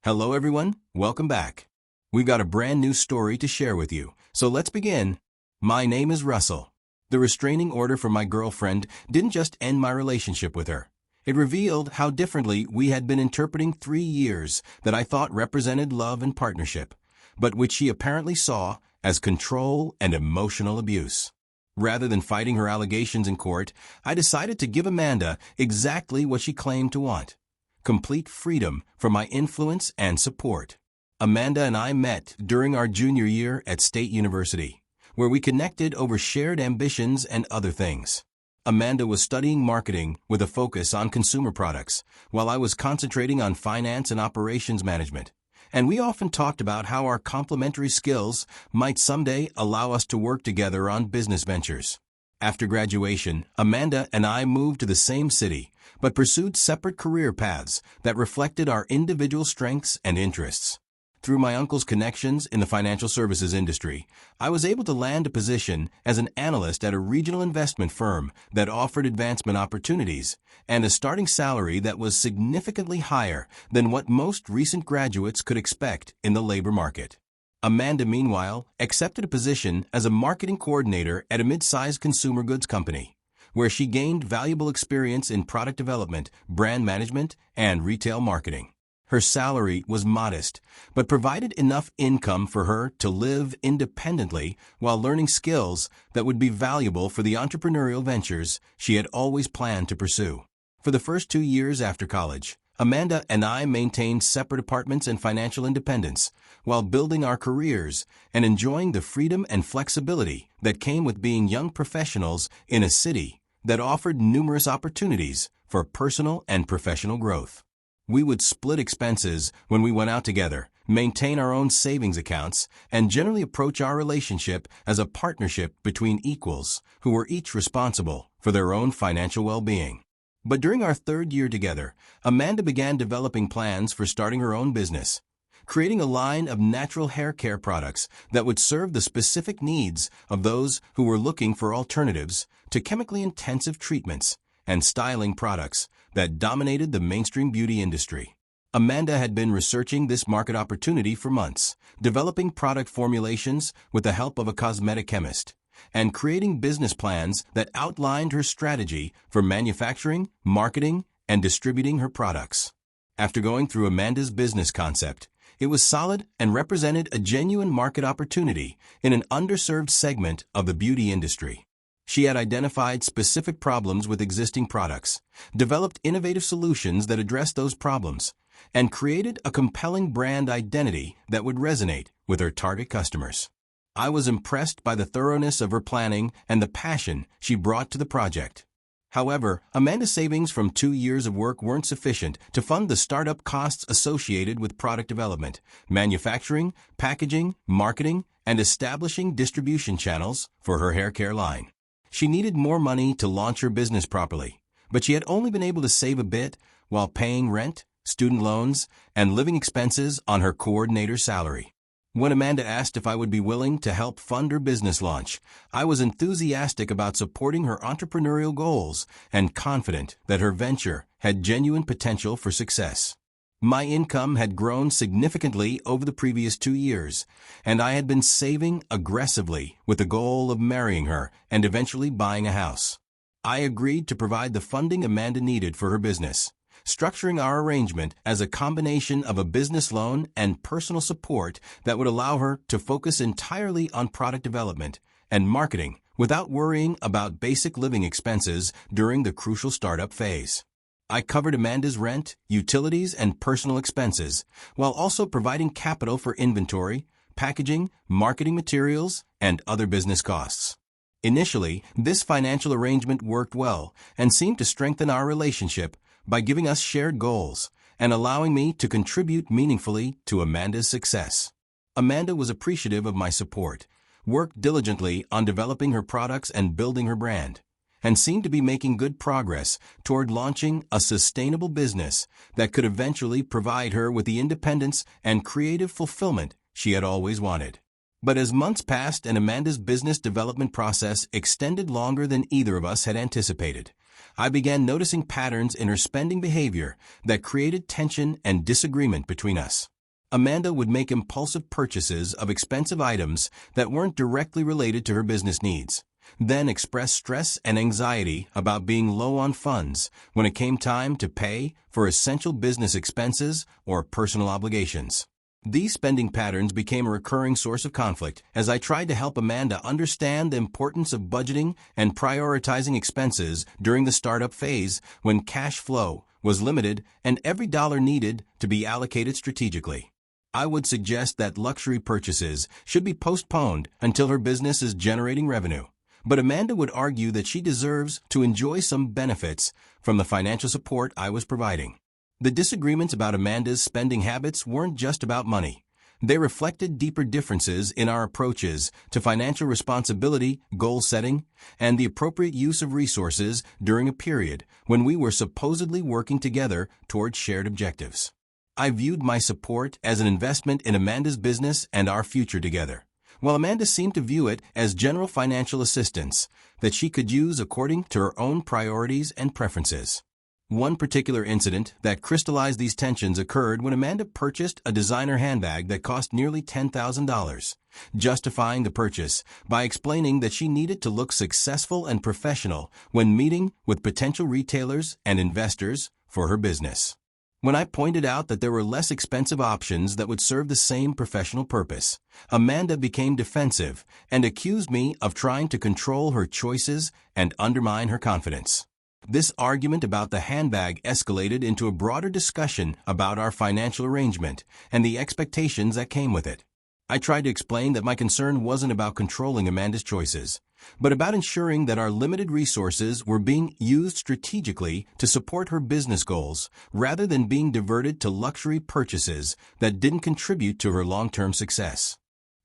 Hello everyone, welcome back. We've got a brand new story to share with you, so let's begin. My name is Russell. The restraining order from my girlfriend didn't just end my relationship with her. It revealed how differently we had been interpreting 3 years that I thought represented love and partnership, but which she apparently saw as control and emotional abuse. Rather than fighting her allegations in court, I decided to give Amanda exactly what she claimed to want: complete freedom from my influence and support. Amanda and I met during our junior year at State University, where we connected over shared ambitions and other things. Amanda was studying marketing with a focus on consumer products, while I was concentrating on finance and operations management. And we often talked about how our complementary skills might someday allow us to work together on business ventures. After graduation, Amanda and I moved to the same city, but pursued separate career paths that reflected our individual strengths and interests. Through my uncle's connections in the financial services industry, I was able to land a position as an analyst at a regional investment firm that offered advancement opportunities and a starting salary that was significantly higher than what most recent graduates could expect in the labor market. Amanda, meanwhile, accepted a position as a marketing coordinator at a mid-sized consumer goods company, where she gained valuable experience in product development, brand management, and retail marketing. Her salary was modest, but provided enough income for her to live independently while learning skills that would be valuable for the entrepreneurial ventures she had always planned to pursue. For the first 2 years after college, Amanda and I maintained separate apartments and financial independence, while building our careers and enjoying the freedom and flexibility that came with being young professionals in a city that offered numerous opportunities for personal and professional growth. We would split expenses when we went out together, maintain our own savings accounts, and generally approach our relationship as a partnership between equals who were each responsible for their own financial well-being. But during our 3rd year together, Amanda began developing plans for starting her own business, creating a line of natural hair care products that would serve the specific needs of those who were looking for alternatives to chemically intensive treatments and styling products that dominated the mainstream beauty industry. Amanda had been researching this market opportunity for months, developing product formulations with the help of a cosmetic chemist, and creating business plans that outlined her strategy for manufacturing, marketing, and distributing her products. After going through Amanda's business concept, it was solid and represented a genuine market opportunity in an underserved segment of the beauty industry. She had identified specific problems with existing products, developed innovative solutions that addressed those problems, and created a compelling brand identity that would resonate with her target customers. I was impressed by the thoroughness of her planning and the passion she brought to the project. However, Amanda's savings from 2 years of work weren't sufficient to fund the startup costs associated with product development, manufacturing, packaging, marketing, and establishing distribution channels for her hair care line. She needed more money to launch her business properly, but she had only been able to save a bit while paying rent, student loans, and living expenses on her coordinator's salary. When Amanda asked if I would be willing to help fund her business launch, I was enthusiastic about supporting her entrepreneurial goals and confident that her venture had genuine potential for success. My income had grown significantly over the previous 2 years, and I had been saving aggressively with the goal of marrying her and eventually buying a house. I agreed to provide the funding Amanda needed for her business, structuring our arrangement as a combination of a business loan and personal support that would allow her to focus entirely on product development and marketing without worrying about basic living expenses during the crucial startup phase. I covered Amanda's rent, utilities, and personal expenses, while also providing capital for inventory, packaging, marketing materials, and other business costs. Initially, this financial arrangement worked well and seemed to strengthen our relationship by giving us shared goals and allowing me to contribute meaningfully to Amanda's success. Amanda was appreciative of my support, worked diligently on developing her products and building her brand, and seemed to be making good progress toward launching a sustainable business that could eventually provide her with the independence and creative fulfillment she had always wanted. But as months passed and Amanda's business development process extended longer than either of us had anticipated, I began noticing patterns in her spending behavior that created tension and disagreement between us. Amanda would make impulsive purchases of expensive items that weren't directly related to her business needs, then express stress and anxiety about being low on funds when it came time to pay for essential business expenses or personal obligations. These spending patterns became a recurring source of conflict as I tried to help Amanda understand the importance of budgeting and prioritizing expenses during the startup phase when cash flow was limited and every dollar needed to be allocated strategically. I would suggest that luxury purchases should be postponed until her business is generating revenue. But Amanda would argue that she deserves to enjoy some benefits from the financial support I was providing. The disagreements about Amanda's spending habits weren't just about money. They reflected deeper differences in our approaches to financial responsibility, goal setting, and the appropriate use of resources during a period when we were supposedly working together towards shared objectives. I viewed my support as an investment in Amanda's business and our future together, while Amanda seemed to view it as general financial assistance that she could use according to her own priorities and preferences. One particular incident that crystallized these tensions occurred when Amanda purchased a designer handbag that cost nearly $10,000, justifying the purchase by explaining that she needed to look successful and professional when meeting with potential retailers and investors for her business. When I pointed out that there were less expensive options that would serve the same professional purpose, Amanda became defensive and accused me of trying to control her choices and undermine her confidence. This argument about the handbag escalated into a broader discussion about our financial arrangement and the expectations that came with it. I tried to explain that my concern wasn't about controlling Amanda's choices, but about ensuring that our limited resources were being used strategically to support her business goals rather than being diverted to luxury purchases that didn't contribute to her long-term success.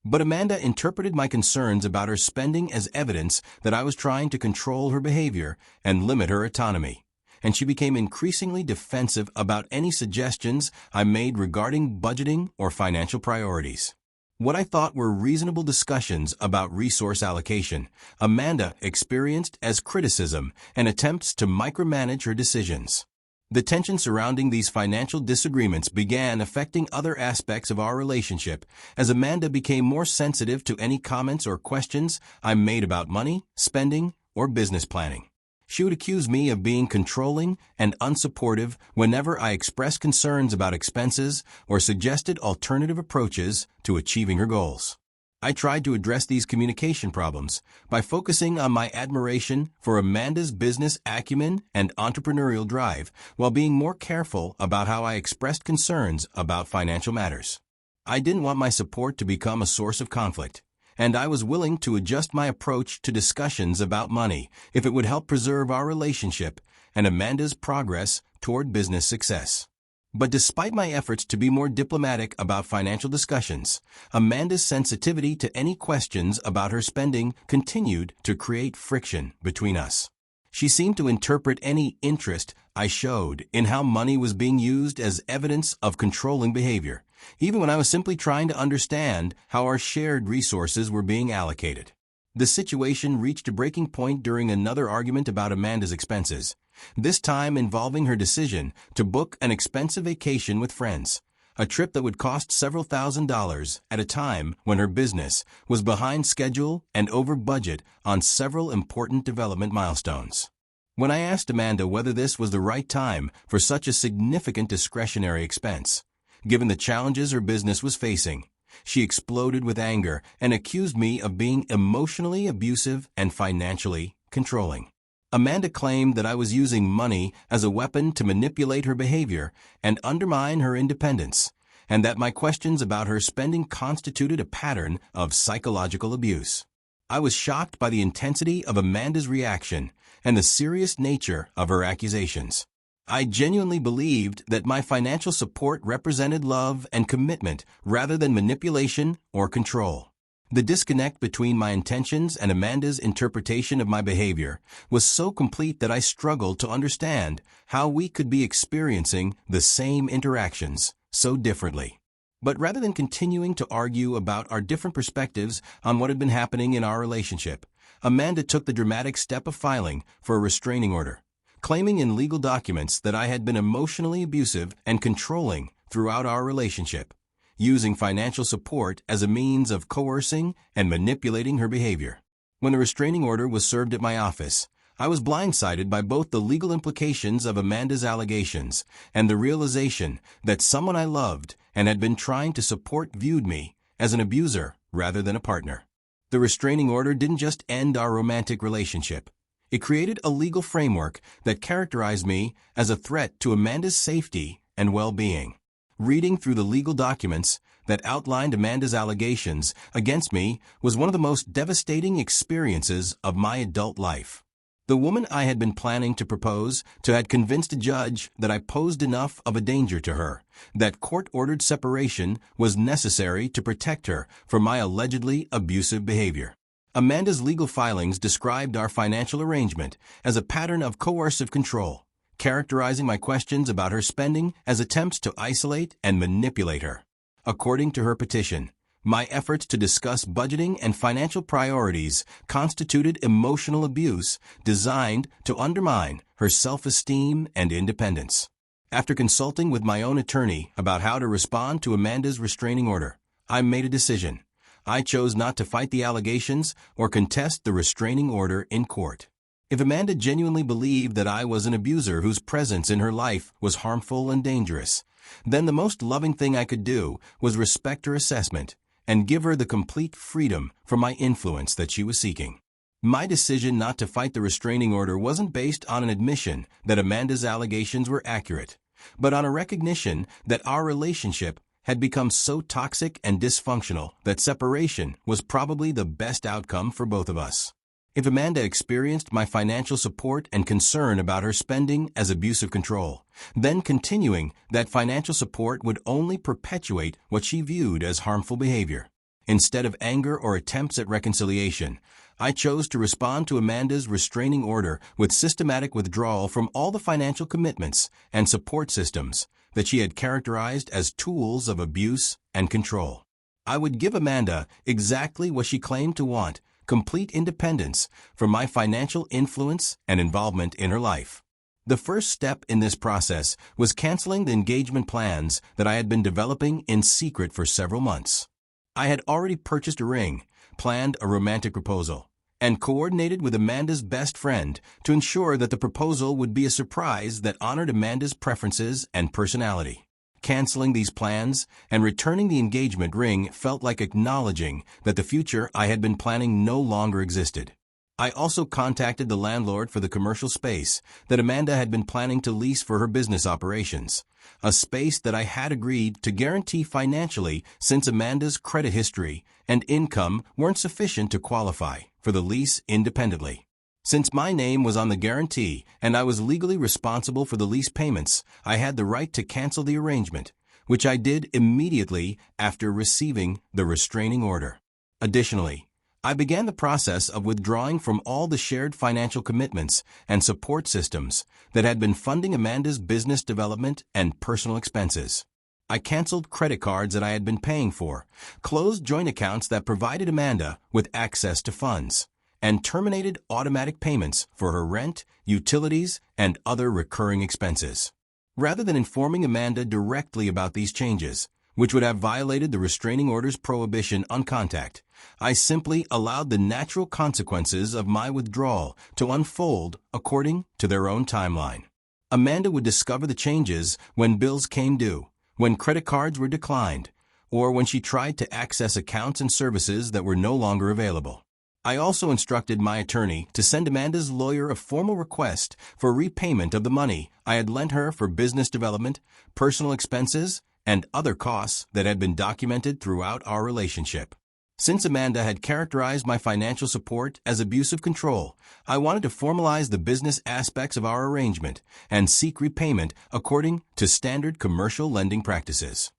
But Amanda interpreted my concerns about her spending as evidence that I was trying to control her behavior and limit her autonomy, and she became increasingly defensive about any suggestions I made regarding budgeting or financial priorities. What I thought were reasonable discussions about resource allocation, Amanda experienced as criticism and attempts to micromanage her decisions. The tension surrounding these financial disagreements began affecting other aspects of our relationship as Amanda became more sensitive to any comments or questions I made about money, spending, or business planning. She would accuse me of being controlling and unsupportive whenever I expressed concerns about expenses or suggested alternative approaches to achieving her goals. I tried to address these communication problems by focusing on my admiration for Amanda's business acumen and entrepreneurial drive while being more careful about how I expressed concerns about financial matters. I didn't want my support to become a source of conflict, and I was willing to adjust my approach to discussions about money if it would help preserve our relationship and Amanda's progress toward business success. But despite my efforts to be more diplomatic about financial discussions, Amanda's sensitivity to any questions about her spending continued to create friction between us. She seemed to interpret any interest I showed in how money was being used as evidence of controlling behavior, even when I was simply trying to understand how our shared resources were being allocated. The situation reached a breaking point during another argument about Amanda's expenses, this time involving her decision to book an expensive vacation with friends, a trip that would cost several $1,000s at a time when her business was behind schedule and over budget on several important development milestones. When I asked Amanda whether this was the right time for such a significant discretionary expense, given the challenges her business was facing, she exploded with anger and accused me of being emotionally abusive and financially controlling. Amanda claimed that I was using money as a weapon to manipulate her behavior and undermine her independence, and that my questions about her spending constituted a pattern of psychological abuse. I was shocked by the intensity of Amanda's reaction and the serious nature of her accusations. I genuinely believed that my financial support represented love and commitment rather than manipulation or control. The disconnect between my intentions and Amanda's interpretation of my behavior was so complete that I struggled to understand how we could be experiencing the same interactions so differently. But rather than continuing to argue about our different perspectives on what had been happening in our relationship, Amanda took the dramatic step of filing for a restraining order, claiming in legal documents that I had been emotionally abusive and controlling throughout our relationship. using financial support as a means of coercing and manipulating her behavior. When the restraining order was served at my office, I was blindsided by both the legal implications of Amanda's allegations and the realization that someone I loved and had been trying to support viewed me as an abuser rather than a partner. The restraining order didn't just end our romantic relationship. It created a legal framework that characterized me as a threat to Amanda's safety and well-being. Reading through the legal documents that outlined Amanda's allegations against me was one of the most devastating experiences of my adult life. The woman I had been planning to propose to had convinced a judge that I posed enough of a danger to her, that court-ordered separation was necessary to protect her from my allegedly abusive behavior. Amanda's legal filings described our financial arrangement as a pattern of coercive control, characterizing my questions about her spending as attempts to isolate and manipulate her. According to her petition, my efforts to discuss budgeting and financial priorities constituted emotional abuse designed to undermine her self-esteem and independence. After consulting with my own attorney about how to respond to Amanda's restraining order, I made a decision. I chose not to fight the allegations or contest the restraining order in court. If Amanda genuinely believed that I was an abuser whose presence in her life was harmful and dangerous, then the most loving thing I could do was respect her assessment and give her the complete freedom from my influence that she was seeking. My decision not to fight the restraining order wasn't based on an admission that Amanda's allegations were accurate, but on a recognition that our relationship had become so toxic and dysfunctional that separation was probably the best outcome for both of us. If Amanda experienced my financial support and concern about her spending as abusive control, then continuing that financial support would only perpetuate what she viewed as harmful behavior. Instead of anger or attempts at reconciliation, I chose to respond to Amanda's restraining order with systematic withdrawal from all the financial commitments and support systems that she had characterized as tools of abuse and control. I would give Amanda exactly what she claimed to want: complete independence from my financial influence and involvement in her life. The first step in this process was canceling the engagement plans that I had been developing in secret for several months. I had already purchased a ring, planned a romantic proposal, and coordinated with Amanda's best friend to ensure that the proposal would be a surprise that honored Amanda's preferences and personality. Canceling these plans and returning the engagement ring felt like acknowledging that the future I had been planning no longer existed. I also contacted the landlord for the commercial space that Amanda had been planning to lease for her business operations, a space that I had agreed to guarantee financially since Amanda's credit history and income weren't sufficient to qualify for the lease independently. Since my name was on the guarantee and I was legally responsible for the lease payments, I had the right to cancel the arrangement, which I did immediately after receiving the restraining order. Additionally, I began the process of withdrawing from all the shared financial commitments and support systems that had been funding Amanda's business development and personal expenses. I canceled credit cards that I had been paying for, closed joint accounts that provided Amanda with access to funds, and terminated automatic payments for her rent, utilities, and other recurring expenses. Rather than informing Amanda directly about these changes, which would have violated the restraining order's prohibition on contact, I simply allowed the natural consequences of my withdrawal to unfold according to their own timeline. Amanda would discover the changes when bills came due, when credit cards were declined, or when she tried to access accounts and services that were no longer available. I also instructed my attorney to send Amanda's lawyer a formal request for repayment of the money I had lent her for business development, personal expenses, and other costs that had been documented throughout our relationship. Since Amanda had characterized my financial support as abusive control, I wanted to formalize the business aspects of our arrangement and seek repayment according to standard commercial lending practices.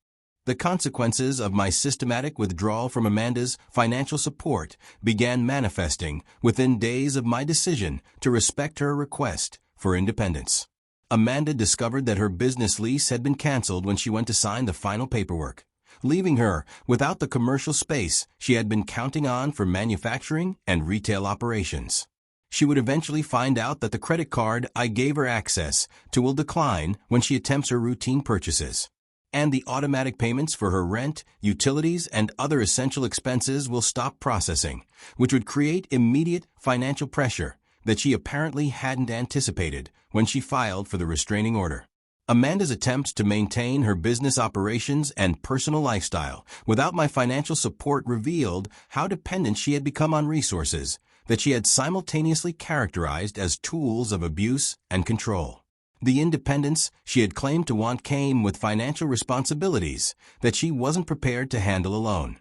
The consequences of my systematic withdrawal from Amanda's financial support began manifesting within days of my decision to respect her request for independence. Amanda discovered that her business lease had been canceled when she went to sign the final paperwork, leaving her without the commercial space she had been counting on for manufacturing and retail operations. She would eventually find out that the credit card I gave her access to will decline when she attempts her routine purchases. and the automatic payments for her rent, utilities, and other essential expenses will stop processing, which would create immediate financial pressure that she apparently hadn't anticipated when she filed for the restraining order. Amanda's attempts to maintain her business operations and personal lifestyle without my financial support revealed how dependent she had become on resources that she had simultaneously characterized as tools of abuse and control. The independence she had claimed to want came with financial responsibilities that she wasn't prepared to handle alone.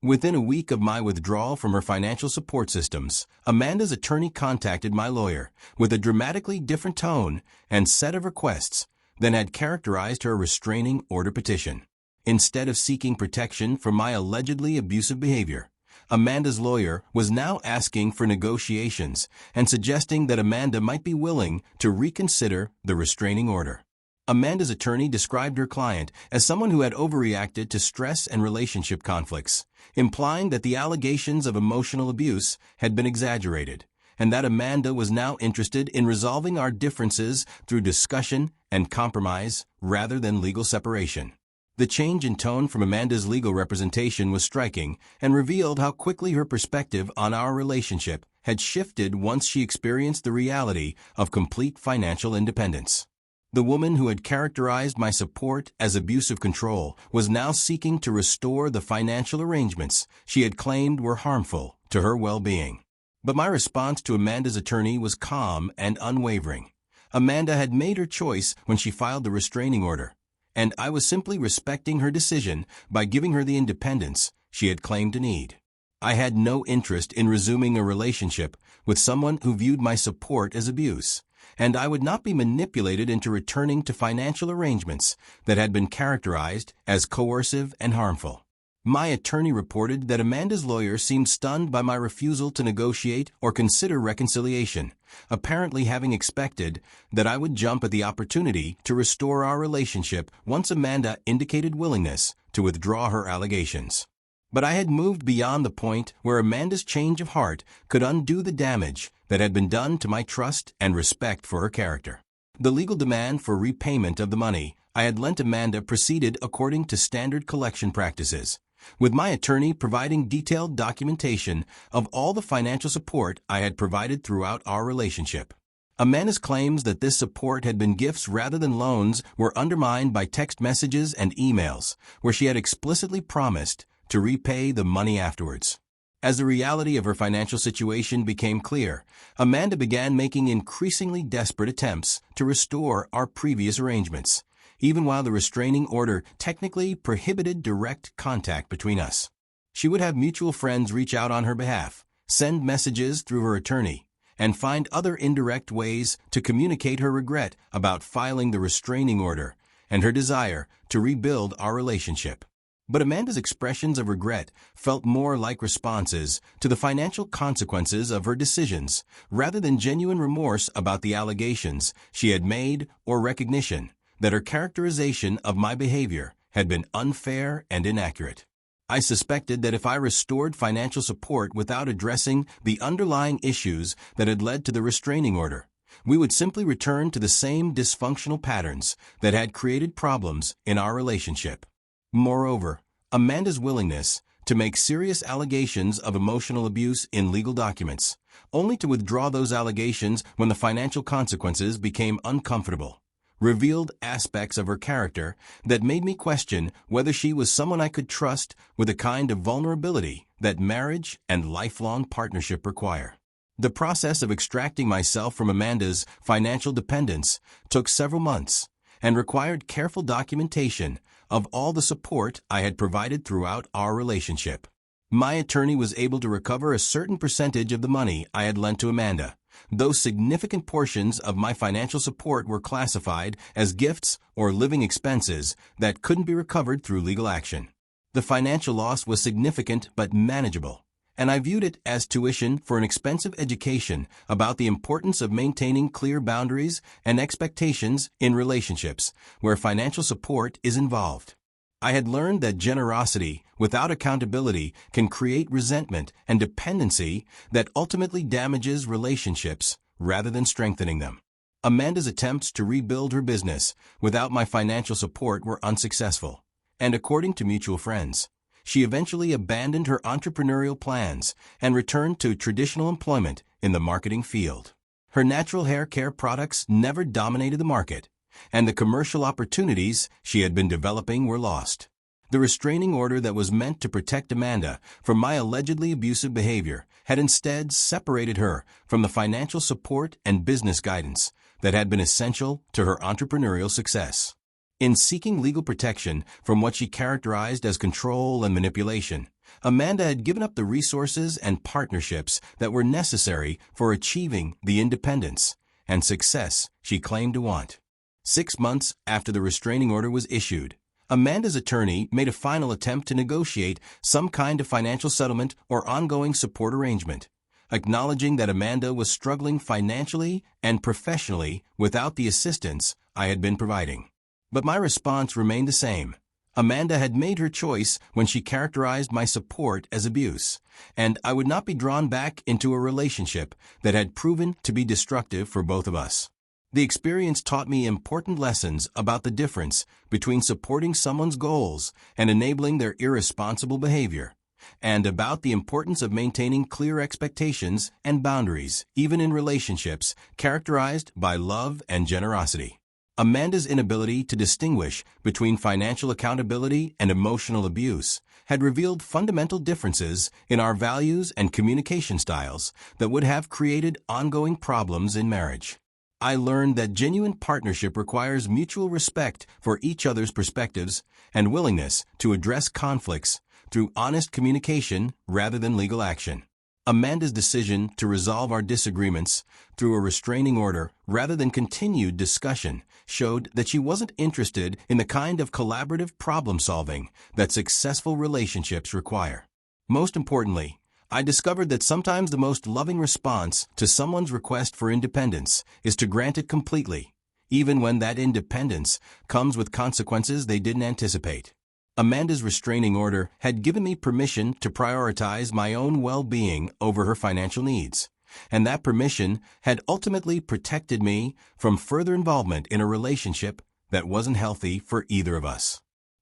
Within a week of my withdrawal from her financial support systems, Amanda's attorney contacted my lawyer with a dramatically different tone and set of requests than had characterized her restraining order petition. Instead of seeking protection from my allegedly abusive behavior, Amanda's lawyer was now asking for negotiations and suggesting that Amanda might be willing to reconsider the restraining order. Amanda's attorney described her client as someone who had overreacted to stress and relationship conflicts, implying that the allegations of emotional abuse had been exaggerated, and that Amanda was now interested in resolving our differences through discussion and compromise rather than legal separation. The change in tone from Amanda's legal representation was striking and revealed how quickly her perspective on our relationship had shifted once she experienced the reality of complete financial independence. The woman who had characterized my support as abusive control was now seeking to restore the financial arrangements she had claimed were harmful to her well-being. But my response to Amanda's attorney was calm and unwavering. Amanda had made her choice when she filed the restraining order, and I was simply respecting her decision by giving her the independence she had claimed to need. I had no interest in resuming a relationship with someone who viewed my support as abuse, and I would not be manipulated into returning to financial arrangements that had been characterized as coercive and harmful. My attorney reported that Amanda's lawyer seemed stunned by my refusal to negotiate or consider reconciliation, apparently having expected that I would jump at the opportunity to restore our relationship once Amanda indicated willingness to withdraw her allegations. But I had moved beyond the point where Amanda's change of heart could undo the damage that had been done to my trust and respect for her character. The legal demand for repayment of the money I had lent Amanda proceeded according to standard collection practices, with my attorney providing detailed documentation of all the financial support I had provided throughout our relationship. Amanda's claims that this support had been gifts rather than loans were undermined by text messages and emails, where she had explicitly promised to repay the money afterwards. As the reality of her financial situation became clear, Amanda began making increasingly desperate attempts to restore our previous arrangements, even while the restraining order technically prohibited direct contact between us. She would have mutual friends reach out on her behalf, send messages through her attorney, and find other indirect ways to communicate her regret about filing the restraining order and her desire to rebuild our relationship. But Amanda's expressions of regret felt more like responses to the financial consequences of her decisions, rather than genuine remorse about the allegations she had made or recognition that her characterization of my behavior had been unfair and inaccurate. I suspected that if I restored financial support without addressing the underlying issues that had led to the restraining order, we would simply return to the same dysfunctional patterns that had created problems in our relationship. Moreover, Amanda's willingness to make serious allegations of emotional abuse in legal documents, only to withdraw those allegations when the financial consequences became uncomfortable, revealed aspects of her character that made me question whether she was someone I could trust with the kind of vulnerability that marriage and lifelong partnership require. The process of extracting myself from Amanda's financial dependence took several months and required careful documentation of all the support I had provided throughout our relationship. My attorney was able to recover a certain percentage of the money I had lent to Amanda, though significant portions of my financial support were classified as gifts or living expenses that couldn't be recovered through legal action. The financial loss was significant but manageable, and I viewed it as tuition for an expensive education about the importance of maintaining clear boundaries and expectations in relationships where financial support is involved. I had learned that generosity without accountability can create resentment and dependency that ultimately damages relationships rather than strengthening them. Amanda's attempts to rebuild her business without my financial support were unsuccessful, and according to mutual friends, she eventually abandoned her entrepreneurial plans and returned to traditional employment in the marketing field. Her natural hair care products never dominated the market, and the commercial opportunities she had been developing were lost. The restraining order that was meant to protect Amanda from my allegedly abusive behavior had instead separated her from the financial support and business guidance that had been essential to her entrepreneurial success. In seeking legal protection from what she characterized as control and manipulation, Amanda had given up the resources and partnerships that were necessary for achieving the independence and success she claimed to want. 6 months after the restraining order was issued, Amanda's attorney made a final attempt to negotiate some kind of financial settlement or ongoing support arrangement, acknowledging that Amanda was struggling financially and professionally without the assistance I had been providing. But my response remained the same. Amanda had made her choice when she characterized my support as abuse, and I would not be drawn back into a relationship that had proven to be destructive for both of us. The experience taught me important lessons about the difference between supporting someone's goals and enabling their irresponsible behavior, and about the importance of maintaining clear expectations and boundaries, even in relationships characterized by love and generosity. Amanda's inability to distinguish between financial accountability and emotional abuse had revealed fundamental differences in our values and communication styles that would have created ongoing problems in marriage. I learned that genuine partnership requires mutual respect for each other's perspectives and willingness to address conflicts through honest communication rather than legal action. Amanda's decision to resolve our disagreements through a restraining order rather than continued discussion showed that she wasn't interested in the kind of collaborative problem-solving that successful relationships require. Most importantly, I discovered that sometimes the most loving response to someone's request for independence is to grant it completely, even when that independence comes with consequences they didn't anticipate. Amanda's restraining order had given me permission to prioritize my own well-being over her financial needs, and that permission had ultimately protected me from further involvement in a relationship that wasn't healthy for either of us.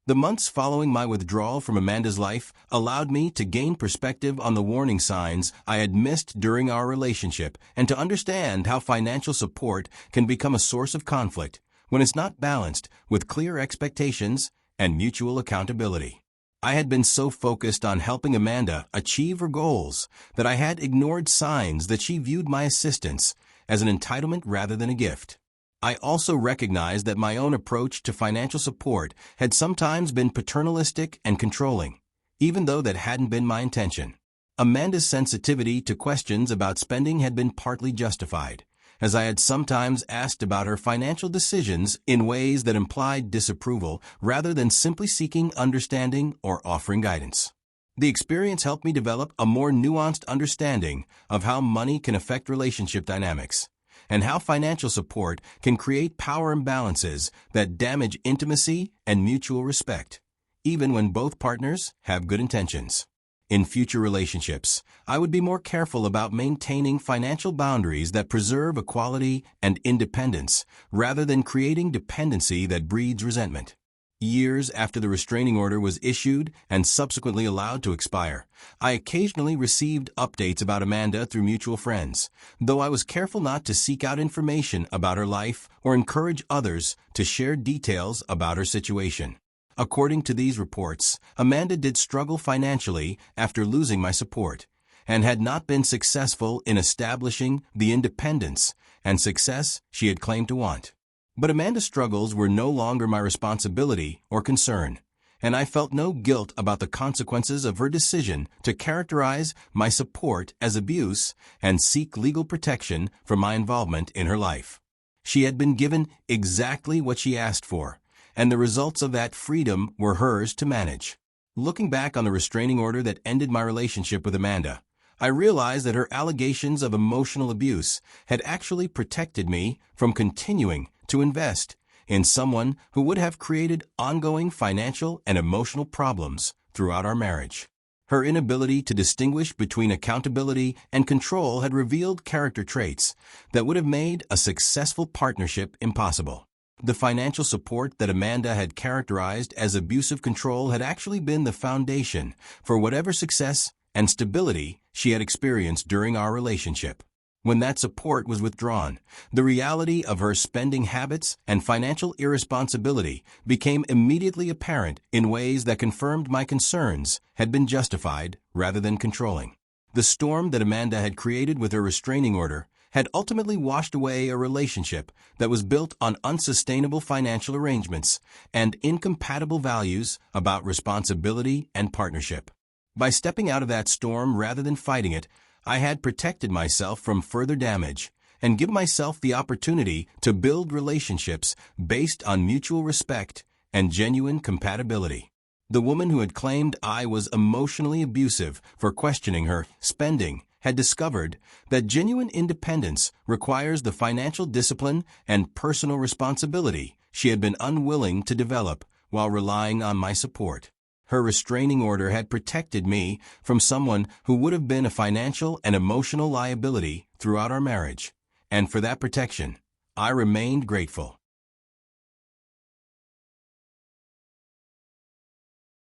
The months following my withdrawal from Amanda's life allowed me to gain perspective on the warning signs I had missed during our relationship and to understand how financial support can become a source of conflict when it's not balanced with clear expectations and mutual accountability. I had been so focused on helping Amanda achieve her goals that I had ignored signs that she viewed my assistance as an entitlement rather than a gift. I also recognized that my own approach to financial support had sometimes been paternalistic and controlling, even though that hadn't been my intention. Amanda's sensitivity to questions about spending had been partly justified, as I had sometimes asked about her financial decisions in ways that implied disapproval rather than simply seeking understanding or offering guidance. The experience helped me develop a more nuanced understanding of how money can affect relationship dynamics, and how financial support can create power imbalances that damage intimacy and mutual respect, even when both partners have good intentions. In future relationships, I would be more careful about maintaining financial boundaries that preserve equality and independence rather than creating dependency that breeds resentment. Years after the restraining order was issued and subsequently allowed to expire, I occasionally received updates about Amanda through mutual friends, though I was careful not to seek out information about her life or encourage others to share details about her situation. According to these reports, Amanda did struggle financially after losing my support, and had not been successful in establishing the independence and success she had claimed to want. But Amanda's struggles were no longer my responsibility or concern, and I felt no guilt about the consequences of her decision to characterize my support as abuse and seek legal protection for my involvement in her life. She had been given exactly what she asked for, and the results of that freedom were hers to manage. Looking back on the restraining order that ended my relationship with Amanda, I realized that her allegations of emotional abuse had actually protected me from continuing to invest in someone who would have created ongoing financial and emotional problems throughout our marriage. Her inability to distinguish between accountability and control had revealed character traits that would have made a successful partnership impossible. The financial support that Amanda had characterized as abusive control had actually been the foundation for whatever success and stability she had experienced during our relationship. When that support was withdrawn, the reality of her spending habits and financial irresponsibility became immediately apparent in ways that confirmed my concerns had been justified rather than controlling. The storm that Amanda had created with her restraining order had ultimately washed away a relationship that was built on unsustainable financial arrangements and incompatible values about responsibility and partnership. By stepping out of that storm rather than fighting it, I had protected myself from further damage and given myself the opportunity to build relationships based on mutual respect and genuine compatibility. The woman who had claimed I was emotionally abusive for questioning her spending had discovered that genuine independence requires the financial discipline and personal responsibility she had been unwilling to develop while relying on my support. Her restraining order had protected me from someone who would have been a financial and emotional liability throughout our marriage, and for that protection, I remained grateful.